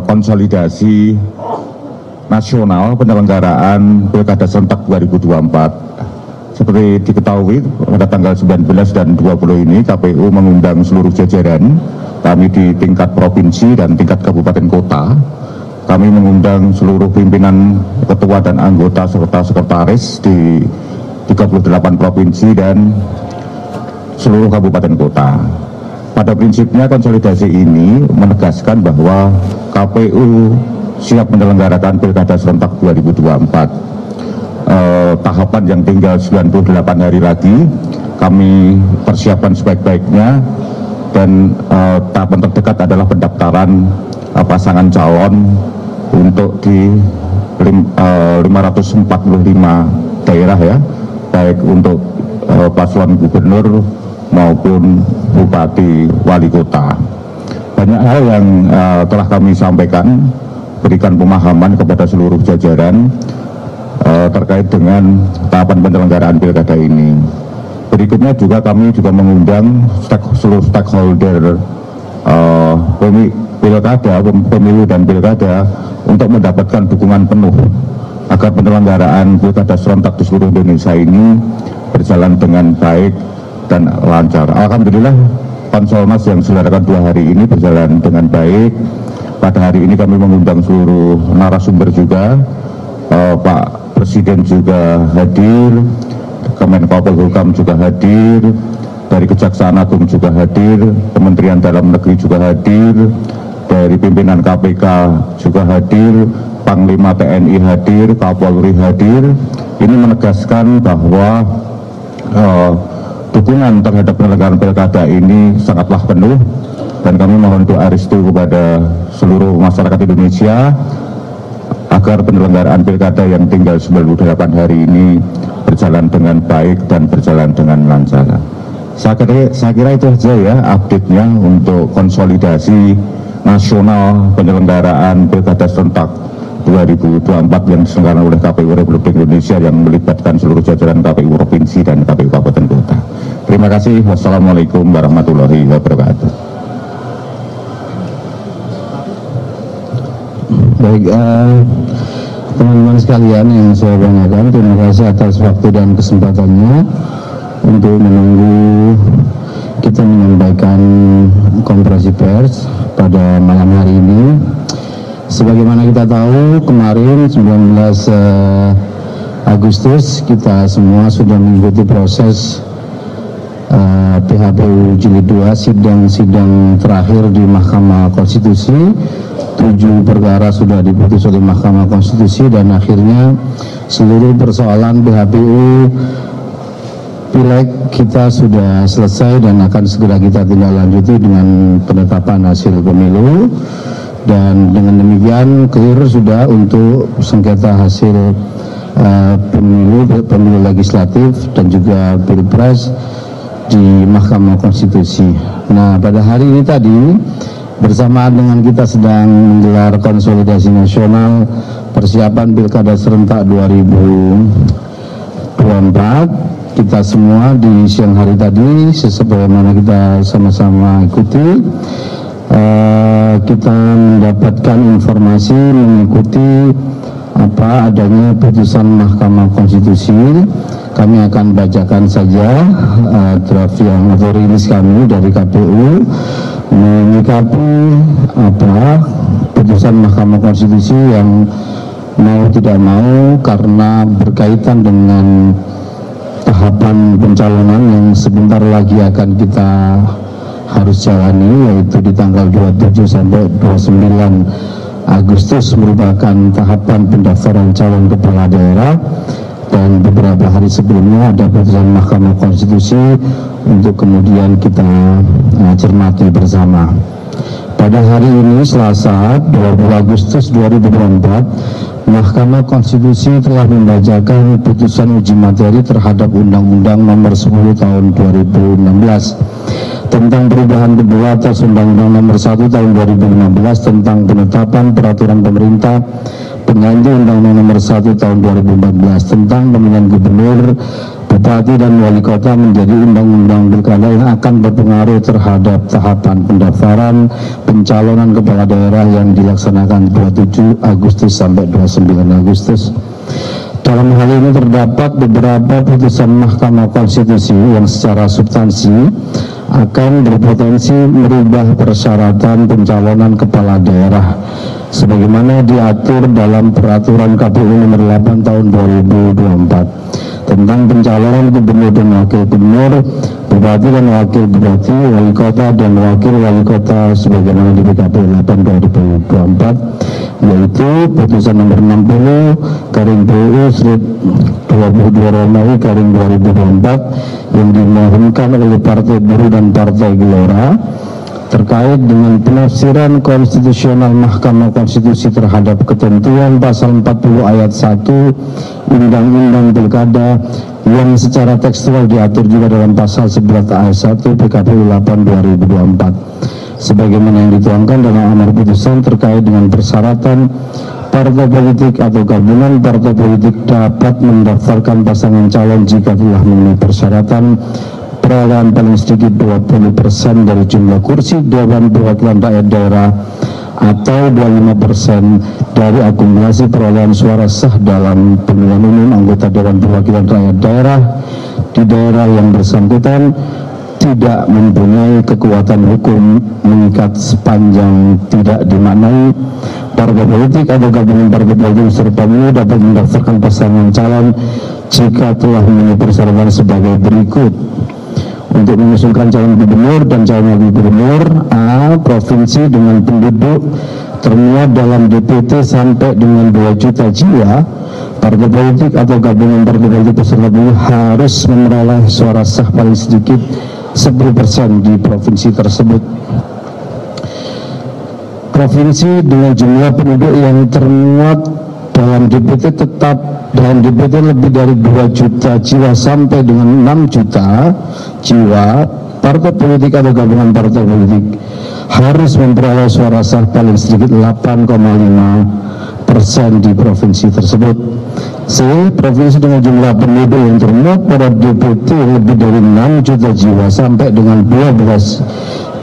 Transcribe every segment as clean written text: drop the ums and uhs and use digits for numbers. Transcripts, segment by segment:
konsolidasi nasional penyelenggaraan Pilkada serentak 2024. Seperti diketahui pada tanggal 19 dan 20 ini KPU mengundang seluruh jajaran kami di tingkat provinsi dan tingkat kabupaten kota. Kami mengundang seluruh pimpinan, ketua dan anggota serta sekretaris di 38 provinsi dan seluruh kabupaten kota. Pada prinsipnya konsolidasi ini menegaskan bahwa KPU siap menyelenggarakan Pilkada serentak 2024. Tahapan yang tinggal 98 hari lagi kami persiapkan sebaik-baiknya, dan tahapan terdekat adalah pendaftaran pasangan calon untuk di 545 daerah ya, baik untuk paslon gubernur maupun bupati wali kota. Banyak hal yang telah kami sampaikan, berikan pemahaman kepada seluruh jajaran terkait dengan tahapan penyelenggaraan pilkada ini. Berikutnya juga kami juga mengundang seluruh stakeholder pemilu dan pilkada untuk mendapatkan dukungan penuh agar penyelenggaraan pilkada serentak di seluruh Indonesia ini berjalan dengan baik dan lancar. Alhamdulillah Konsolnas yang diselenggarakan 2 hari ini berjalan dengan baik. Pada hari ini kami mengundang seluruh narasumber juga, Pak Presiden juga hadir, Kemenko Polhukam juga hadir, dari Kejaksaan Agung juga hadir, Kementerian Dalam Negeri juga hadir, dari pimpinan KPK juga hadir, Panglima TNI hadir, Kapolri hadir. Ini menegaskan bahwa dukungan terhadap penyelenggaraan pilkada ini sangatlah penuh, dan kami mohon doa restu kepada seluruh masyarakat Indonesia agar penyelenggaraan pilkada yang tinggal 98 hari ini berjalan dengan baik dan berjalan dengan lancar. Saya kira itu saja ya update-nya untuk konsolidasi nasional penyelenggaraan Pilkada serentak 2024 yang diselenggarakan oleh KPU Republik Indonesia yang melibatkan seluruh jajaran KPU Provinsi dan KPU Kabupaten Kota. Terima kasih. Wassalamualaikum warahmatullahi wabarakatuh. Baik, teman-teman sekalian yang saya banggakan, terima kasih atas waktu dan kesempatannya untuk menunggu kita menyampaikan konferensi pers pada malam hari ini. Sebagaimana kita tahu, kemarin 19 Agustus kita semua sudah mengikuti proses PHPU Jilid 2, sidang terakhir di Mahkamah Konstitusi. 7 perkara sudah diputus oleh Mahkamah Konstitusi, dan akhirnya seluruh persoalan PHPU Pileg kita sudah selesai dan akan segera kita tindak lanjuti dengan penetapan hasil pemilu. Dan dengan demikian clear sudah untuk sengketa hasil pemilu legislatif dan juga pilpres di Mahkamah Konstitusi. Nah, pada hari ini tadi bersamaan dengan kita sedang menggelar konsolidasi nasional persiapan Pilkada serentak 2024, kita semua di siang hari tadi sebagaimana kita sama-sama ikuti, kita mendapatkan informasi mengikuti adanya putusan Mahkamah Konstitusi. Kami akan bacakan saja draft yang rilis kami dari KPU menyikapi putusan Mahkamah Konstitusi yang mau tidak mau karena berkaitan dengan tahapan pencalonan yang sebentar lagi akan kita harus jalani, yaitu di tanggal 27 sampai 29 Agustus merupakan tahapan pendaftaran calon kepala daerah, dan beberapa hari sebelumnya ada putusan Mahkamah Konstitusi untuk kemudian kita cermati bersama. Pada hari ini Selasa 20 Agustus 2024, Mahkamah Konstitusi telah membacakan putusan uji materi terhadap Undang-Undang Nomor 10 Tahun 2016 tentang perubahan kedua atas Undang-Undang Nomor 1 Tahun 2015 tentang penetapan peraturan pemerintah pengganti Undang-Undang Nomor 1 Tahun 2014 tentang pemilihan gubernur Bupati dan Wali Kota menjadi undang-undang pilkada yang akan berpengaruh terhadap tahapan pendaftaran pencalonan kepala daerah yang dilaksanakan 27 Agustus sampai 29 Agustus. Dalam hal ini terdapat beberapa putusan Mahkamah Konstitusi yang secara substansi akan berpotensi merubah persyaratan pencalonan kepala daerah sebagaimana diatur dalam Peraturan KPU Nomor 8 Tahun 2024 tentang pencalonan gubernur dan wakil gubernur, bupati dan wakil bupati, wali kota dan wakil wali kota sebagaimana di PKPU 8 2024, yaitu putusan nomor 60 garing PU 22 Romawi garing 2024 yang dimohonkan oleh Partai Buruh dan Partai Gelora terkait dengan penafsiran konstitusional Mahkamah Konstitusi terhadap ketentuan pasal 40 ayat 1 Undang-Undang Pilkada yang secara tekstual diatur juga dalam pasal 11 ayat 1 PKPU 8 2024 sebagaimana yang dituangkan dalam amar putusan terkait dengan persyaratan partai politik atau gabungan partai politik dapat mendaftarkan pasangan calon jika telah memenuhi persyaratan perolehan paling sedikit 20% dari jumlah kursi Dewan Perwakilan Rakyat Daerah atau 25% dari akumulasi perolehan suara sah dalam pemilihan umum anggota Dewan Perwakilan Rakyat Daerah di daerah yang bersangkutan tidak mempunyai kekuatan hukum mengikat sepanjang tidak dimaknai partai politik atau gabungan partai politik serta pemilu dapat mendaftarkan pasangan calon jika telah memenuhi persyaratan sebagai berikut. Untuk mengusulkan calon gubernur dan calon wakil gubernur, A. Provinsi dengan penduduk termuat dalam DPT sampai dengan 2 juta jiwa, partai politik atau gabungan partai politik peserta pemilu harus memperoleh suara sah paling sedikit 10% di provinsi tersebut. Provinsi dengan jumlah penduduk yang termuat dalam DPT tetap dalam DPT lebih dari 2 juta jiwa sampai dengan 6 juta jiwa, partai politik atau gabungan partai politik harus memperoleh suara sah paling sedikit 8,5% di provinsi tersebut. C. Provinsi dengan jumlah penduduk yang termuat pada DPT lebih dari 6 juta jiwa sampai dengan 12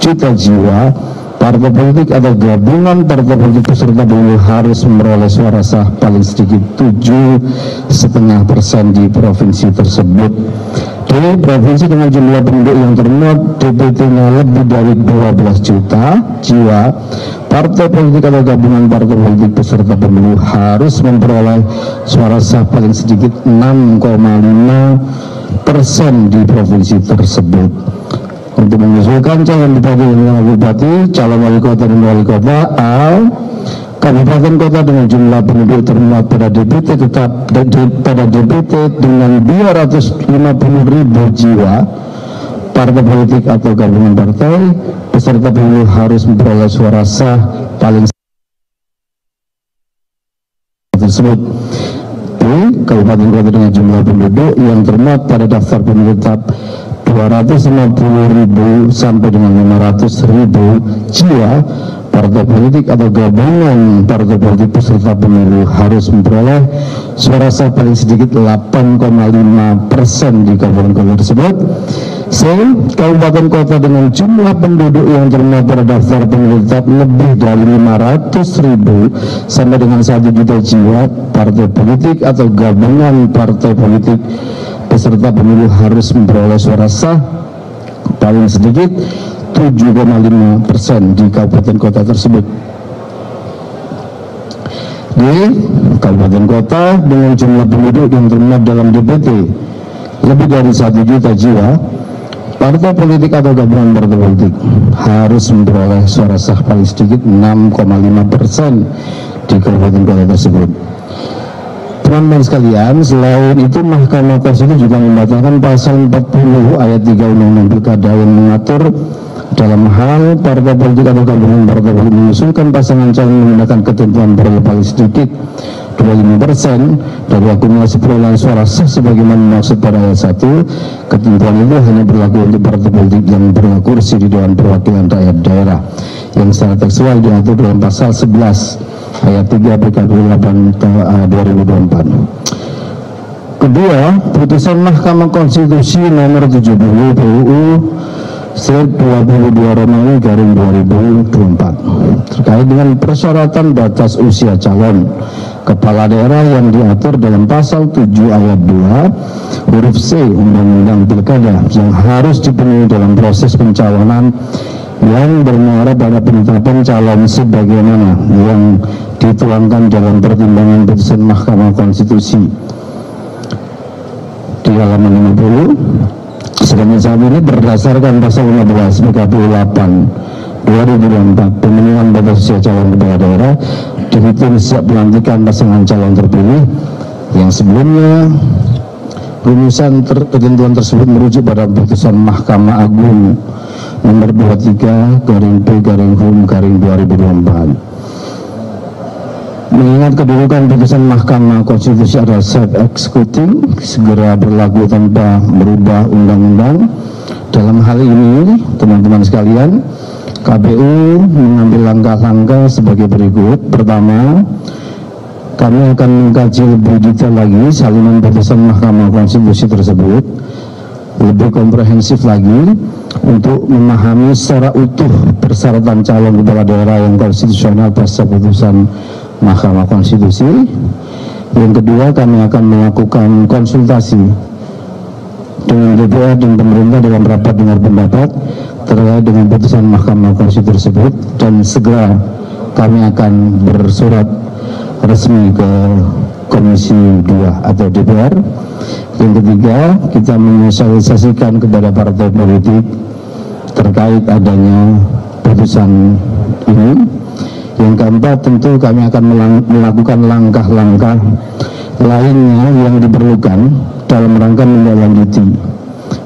juta jiwa, partai politik atau gabungan partai politik peserta pemilu harus memperoleh suara sah paling sedikit 7,5% di provinsi tersebut. D. Provinsi dengan jumlah penduduk yang termuat DPT-nya lebih dari 12 juta jiwa, partai politik atau gabungan partai politik peserta pemilu harus memperoleh suara sah paling sedikit 6,5% di provinsi tersebut. Untuk mengusulkan calon bupati dan wakil bupati, calon wali kota dan wali kota, A. Kabupaten kota dengan jumlah penduduk termuat pada DPT tetap pada DPT dengan 250.000 jiwa, partai politik atau gabungan partai peserta pemilu harus memperoleh suara sah paling tersebut. B. Kabupaten kota dengan jumlah penduduk yang termuat pada daftar pemilih tetap 250.000 sampai dengan 500.000 jiwa, partai politik atau gabungan partai politik peserta pemilu harus memperoleh suara sah paling sedikit 8,5% di kabupaten kota tersebut. C. Kabupaten kota dengan jumlah penduduk yang termuat pada daftar pemilih tetap lebih dari 500.000 sampai dengan 1 juta jiwa, partai politik atau gabungan partai politik peserta pemilu harus memperoleh suara sah paling sedikit 7,5% di kabupaten kota tersebut. D. Kabupaten kota dengan jumlah penduduk yang termuat dalam DPT lebih dari 1 juta jiwa, partai politik atau gabungan partai politik harus memperoleh suara sah paling sedikit 6,5% di kabupaten kota tersebut. Teman-teman sekalian, selain itu Mahkamah Konstitusi juga membatalkan pasal 40 ayat 3 Undang-Undang Pilkada yang mengatur dalam hal partai politik atau gabungan partai politik mengusulkan pasangan calon menggunakan ketentuan peroleh paling sedikit 25% dari akumulasi perolehan suara sah sebagaimana dimaksud pada ayat 1. Ketentuan itu hanya berlaku untuk partai politik yang berhak kursi di Dewan Perwakilan Rakyat Daerah yang secara tekstual diatur dalam pasal 11 ayat 3 PKPU 8 2024. Kedua, putusan Mahkamah Konstitusi nomor 70 PUU 22 Romawi garing 2024 terkait dengan persyaratan batas usia calon kepala daerah yang diatur dalam pasal 7 ayat 2 huruf C Undang-Undang Pilkada yang harus dipenuhi dalam proses pencalonan yang bermuara pada penetapan calon sebagaimana yang dituangkan dalam pertimbangan putusan Mahkamah Konstitusi di halaman 50. Sedangkan saat ini berdasarkan pasal 15 PKPU 8 2024 pemenuhan batas usia calon kepala daerah dihitung sejak pelantikan pasangan calon terpilih yang sebelumnya rumusan ketentuan tersebut merujuk pada putusan Mahkamah Agung nomor 23/P/Hum/2024. Mengingat kedudukan putusan Mahkamah Konstitusi adalah self-executing, segera berlaku tanpa merubah undang-undang. Dalam hal ini, teman-teman sekalian, KPU mengambil langkah-langkah sebagai berikut. Pertama, kami akan mengkaji lebih detail lagi salinan putusan Mahkamah Konstitusi tersebut, lebih komprehensif lagi untuk memahami secara utuh persyaratan calon kepala daerah yang konstitusional pasca putusan Mahkamah Konstitusi. Yang kedua, kami akan melakukan konsultasi dengan DPR dan pemerintah dalam rapat dengar pendapat terkait dengan putusan Mahkamah Konstitusi tersebut, dan segera kami akan bersurat resmi ke Komisi 2 atau DPR. Yang ketiga, kita menyosialisasikan kepada partai politik terkait adanya putusan ini. Yang keempat, tentu kami akan melakukan langkah-langkah lainnya yang diperlukan dalam rangka menindaklanjuti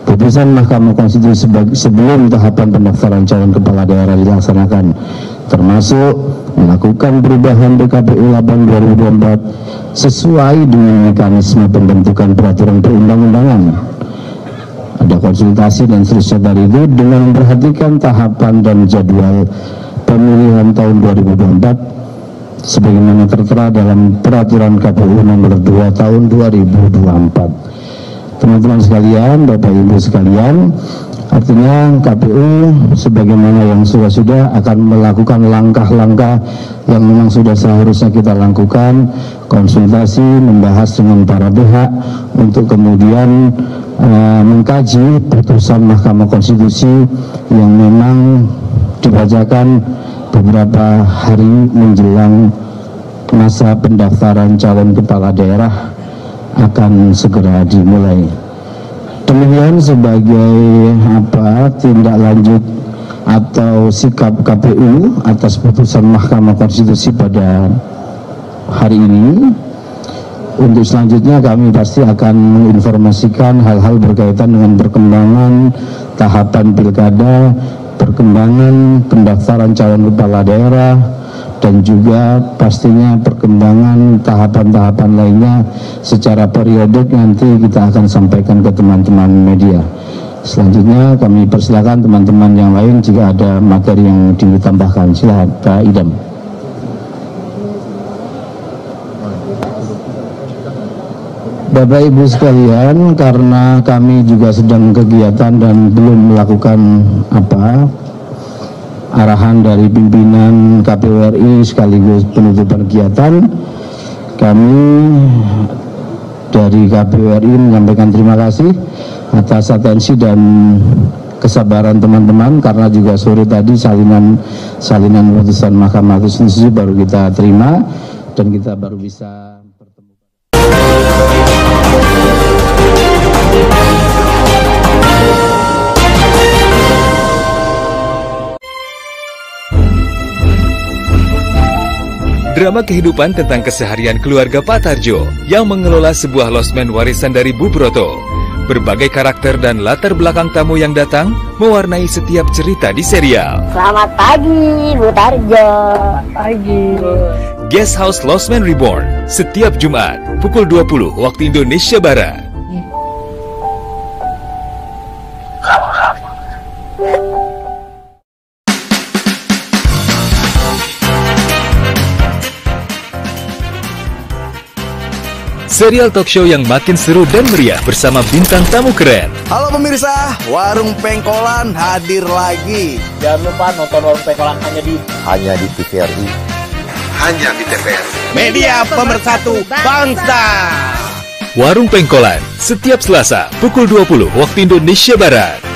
putusan Mahkamah Konstitusi sebelum tahapan pendaftaran calon kepala daerah dilaksanakan, termasuk melakukan perubahan PKPU 8 2024 sesuai dengan mekanisme pembentukan peraturan perundang-undangan. Ada konsultasi dan seterusnya dari itu dengan memperhatikan tahapan dan jadwal pemilihan tahun 2024 sebagaimana tertera dalam peraturan KPU nomor 2 tahun 2024. Teman-teman sekalian, Bapak Ibu sekalian, artinya KPU sebagaimana yang sudah akan melakukan langkah-langkah yang memang sudah seharusnya kita lakukan, konsultasi, membahas dengan para pihak untuk kemudian mengkaji putusan Mahkamah Konstitusi yang memang dibacakan beberapa hari menjelang masa pendaftaran calon kepala daerah akan segera dimulai. Demikian sebagai tindak lanjut atau sikap KPU atas putusan Mahkamah Konstitusi pada hari ini. Untuk selanjutnya kami pasti akan menginformasikan hal-hal berkaitan dengan perkembangan tahapan pilkada, perkembangan pendaftaran calon kepala daerah, dan juga pastinya perkembangan tahapan-tahapan lainnya secara periodik nanti kita akan sampaikan ke teman-teman media. Selanjutnya kami persilakan teman-teman yang lain jika ada materi yang ditambahkan. Silakan Pak Idam. Bapak Ibu sekalian, karena kami juga sedang kegiatan dan belum melakukan arahan dari pimpinan KPU RI sekaligus penutupan kegiatan, kami dari KPU RI menyampaikan terima kasih atas atensi dan kesabaran teman-teman, karena juga sore tadi salinan putusan Mahkamah Konstitusi baru kita terima dan kita baru bisa bertemu. Drama kehidupan tentang keseharian keluarga Pak Tarjo yang mengelola sebuah losmen warisan dari Bu Broto. Berbagai karakter dan latar belakang tamu yang datang mewarnai setiap cerita di serial. Selamat pagi, Bu Tarjo. Pagi. Guest House Losmen Reborn setiap Jumat pukul 20 waktu Indonesia Barat. serial talk show yang makin seru dan meriah bersama bintang tamu keren. Halo pemirsa, Warung Pengkolan hadir lagi. Jangan lupa nonton Warung Pengkolan hanya di TVRI. Hanya di TVRI. Media pemersatu bangsa. Warung Pengkolan, setiap Selasa pukul 20 waktu Indonesia Barat.